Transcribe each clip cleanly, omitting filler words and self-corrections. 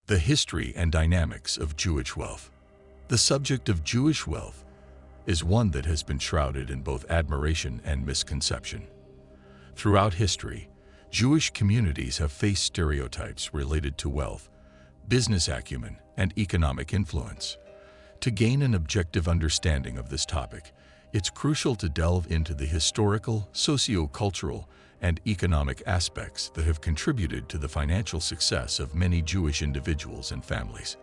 The history and dynamics of Jewish wealth. The subject of Jewish wealth is one that has been shrouded in both admiration and misconception. Throughout history, Jewish communities have faced stereotypes related to wealth, business acumen, and economic influence. To gain an objective understanding of this topic, it's crucial to delve into the historical, socio-cultural, and economic aspects that have contributed to the financial success of many Jewish individuals and families.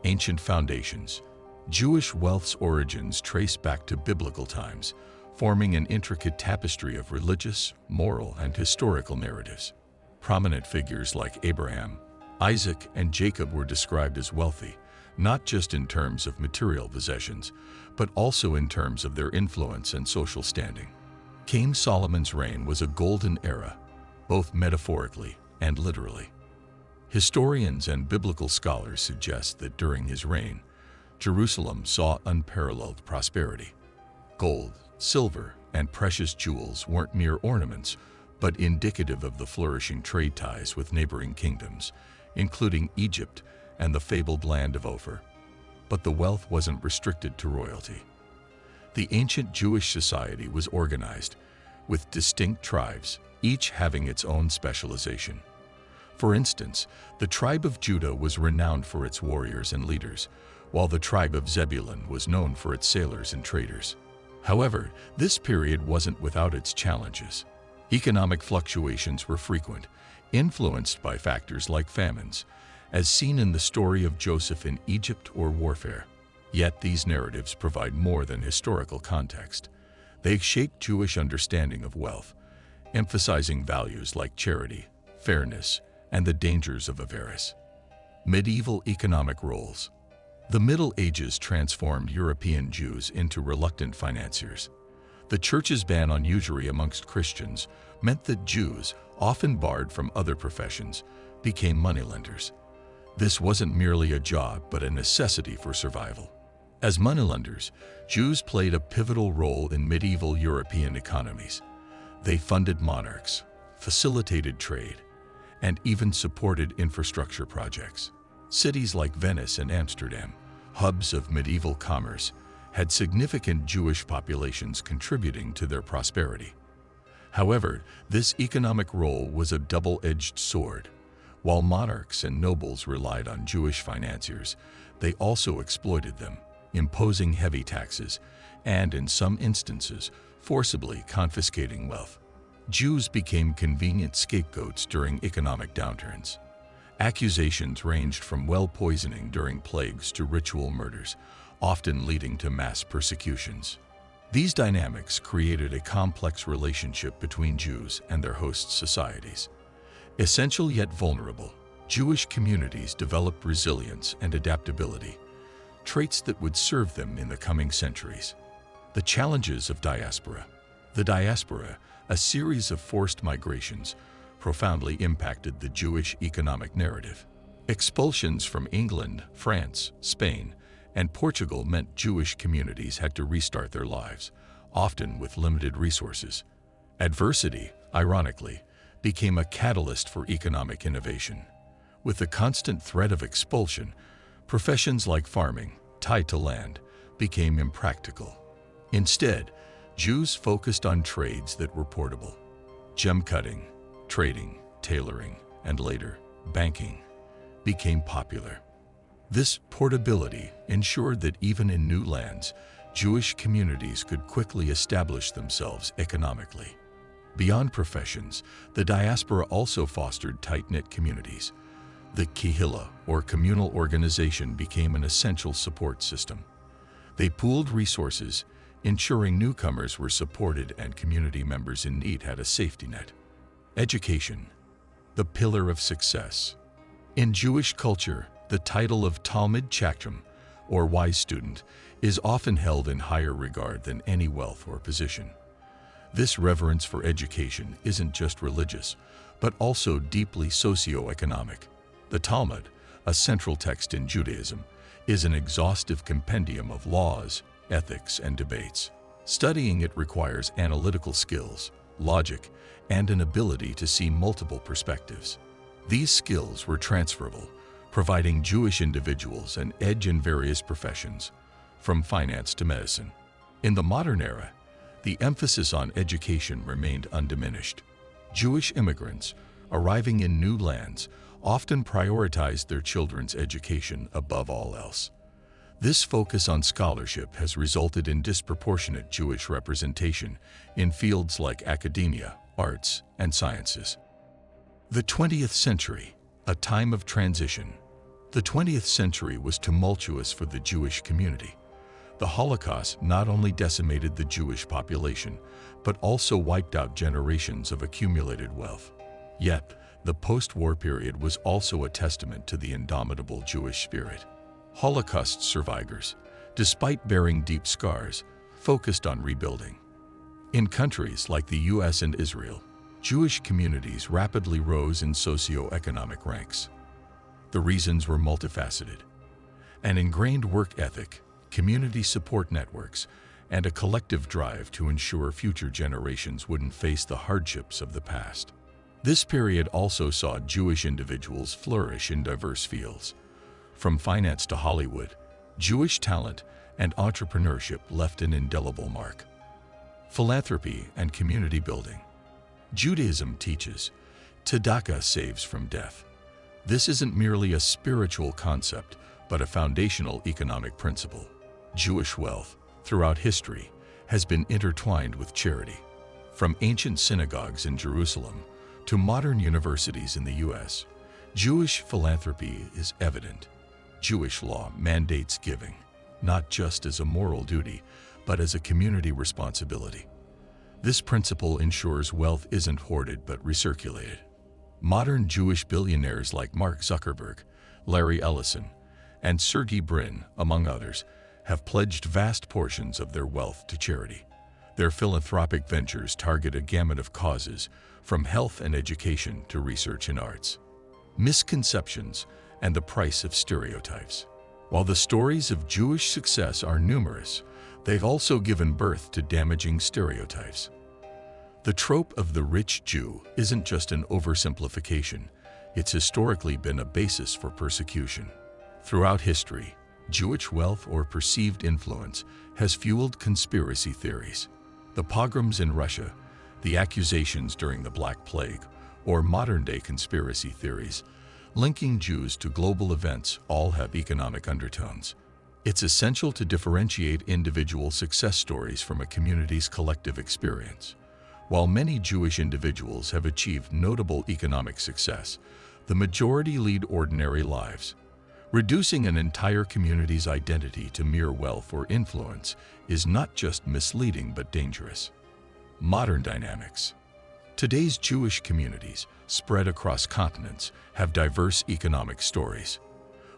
Ancient foundations. Jewish wealth's origins trace back to biblical times, forming an intricate tapestry of religious, moral, and historical narratives. Prominent figures like Abraham, Isaac, and Jacob were described as wealthy, not just in terms of material possessions, but also in terms of their influence and social standing. King Solomon's reign was a golden era, both metaphorically and literally. Historians and biblical scholars suggest that during his reign, Jerusalem saw unparalleled prosperity. Gold, silver, and precious jewels weren't mere ornaments, but indicative of the flourishing trade ties with neighboring kingdoms, including Egypt and the fabled land of Ophir. But the wealth wasn't restricted to royalty. The ancient Jewish society was organized with distinct tribes, each having its own specialization. For instance, the tribe of Judah was renowned for its warriors and leaders, while the tribe of Zebulun was known for its sailors and traders. However, this period wasn't without its challenges. Economic fluctuations were frequent, influenced by factors like famines, as seen in the story of Joseph in Egypt or warfare. Yet these narratives provide more than historical context. They shape Jewish understanding of wealth, emphasizing values like charity, fairness, and the dangers of avarice. Medieval economic roles. The Middle Ages transformed European Jews into reluctant financiers. The Church's ban on usury amongst Christians meant that Jews, often barred from other professions, became moneylenders. This wasn't merely a job, but a necessity for survival. As moneylenders, Jews played a pivotal role in medieval European economies. They funded monarchs, facilitated trade, and even supported infrastructure projects. Cities like Venice and Amsterdam, hubs of medieval commerce, had significant Jewish populations contributing to their prosperity. However, this economic role was a double-edged sword. While monarchs and nobles relied on Jewish financiers, they also exploited them, imposing heavy taxes and, in some instances, forcibly confiscating wealth. Jews became convenient scapegoats during economic downturns. Accusations ranged from well poisoning during plagues to ritual murders, often leading to mass persecutions. These dynamics created a complex relationship between Jews and their host societies. Essential yet vulnerable, Jewish communities developed resilience and adaptability, traits that would serve them in the coming centuries. The challenges of diaspora. The diaspora, a series of forced migrations, profoundly impacted the Jewish economic narrative. Expulsions from England, France, Spain, and Portugal meant Jewish communities had to restart their lives, often with limited resources. Adversity, ironically, became a catalyst for economic innovation. With the constant threat of expulsion, professions like farming, tied to land, became impractical. Instead, Jews focused on trades that were portable. Gem cutting, trading, tailoring, and later, banking, became popular. This portability ensured that even in new lands, Jewish communities could quickly establish themselves economically. Beyond professions, the diaspora also fostered tight-knit communities. The kehillah, or communal organization, became an essential support system. They pooled resources, ensuring newcomers were supported and community members in need had a safety net. Education, the pillar of success. In Jewish culture, the title of Talmid Chacham, or wise student, is often held in higher regard than any wealth or position. This reverence for education isn't just religious, but also deeply socio-economic. The Talmud, a central text in Judaism, is an exhaustive compendium of laws, ethics, and debates. Studying it requires analytical skills, logic, and an ability to see multiple perspectives. These skills were transferable, providing Jewish individuals an edge in various professions, from finance to medicine. In the modern era, the emphasis on education remained undiminished. Jewish immigrants arriving in new lands often prioritized their children's education above all else. This focus on scholarship has resulted in disproportionate Jewish representation in fields like academia, arts, and sciences. The 20th century, a time of transition. The 20th century was tumultuous for the Jewish community. The Holocaust not only decimated the Jewish population, but also wiped out generations of accumulated wealth. Yet, the post-war period was also a testament to the indomitable Jewish spirit. Holocaust survivors, despite bearing deep scars, focused on rebuilding. In countries like the US and Israel, Jewish communities rapidly rose in socio-economic ranks. The reasons were multifaceted: an ingrained work ethic, community support networks, and a collective drive to ensure future generations wouldn't face the hardships of the past. This period also saw Jewish individuals flourish in diverse fields. From finance to Hollywood, Jewish talent and entrepreneurship left an indelible mark. Philanthropy and community building. Judaism teaches, tzedakah saves from death. This isn't merely a spiritual concept, but a foundational economic principle. Jewish wealth, throughout history, has been intertwined with charity. From ancient synagogues in Jerusalem to modern universities in the US, Jewish philanthropy is evident. Jewish law mandates giving, not just as a moral duty, but as a community responsibility. This principle ensures wealth isn't hoarded but recirculated. Modern Jewish billionaires like Mark Zuckerberg, Larry Ellison, and Sergey Brin, among others, have pledged vast portions of their wealth to charity. Their philanthropic ventures target a gamut of causes, from health and education to research and arts. Misconceptions and the price of stereotypes. While the stories of Jewish success are numerous, they've also given birth to damaging stereotypes. The trope of the rich Jew isn't just an oversimplification, it's historically been a basis for persecution. Throughout history, Jewish wealth or perceived influence has fueled conspiracy theories. The pogroms in Russia, the accusations during the Black Plague, or modern-day conspiracy theories linking Jews to global events all have economic undertones. It's essential to differentiate individual success stories from a community's collective experience. While many Jewish individuals have achieved notable economic success, the majority lead ordinary lives. Reducing an entire community's identity to mere wealth or influence is not just misleading but dangerous. Modern dynamics. Today's Jewish communities, spread across continents, have diverse economic stories.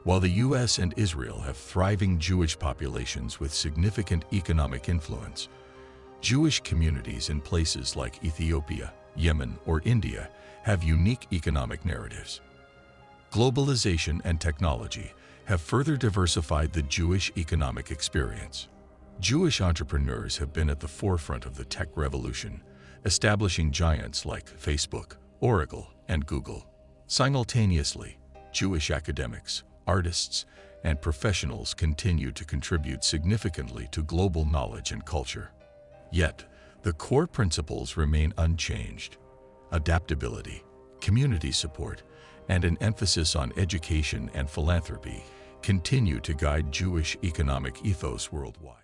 While the US and Israel have thriving Jewish populations with significant economic influence, Jewish communities in places like Ethiopia, Yemen, or India have unique economic narratives. Globalization and technology have further diversified the Jewish economic experience. Jewish entrepreneurs have been at the forefront of the tech revolution, establishing giants like Facebook, Oracle, and Google. Simultaneously, Jewish academics, artists, and professionals continue to contribute significantly to global knowledge and culture. Yet, the core principles remain unchanged. Adaptability, community support, and an emphasis on education and philanthropy continue to guide Jewish economic ethos worldwide.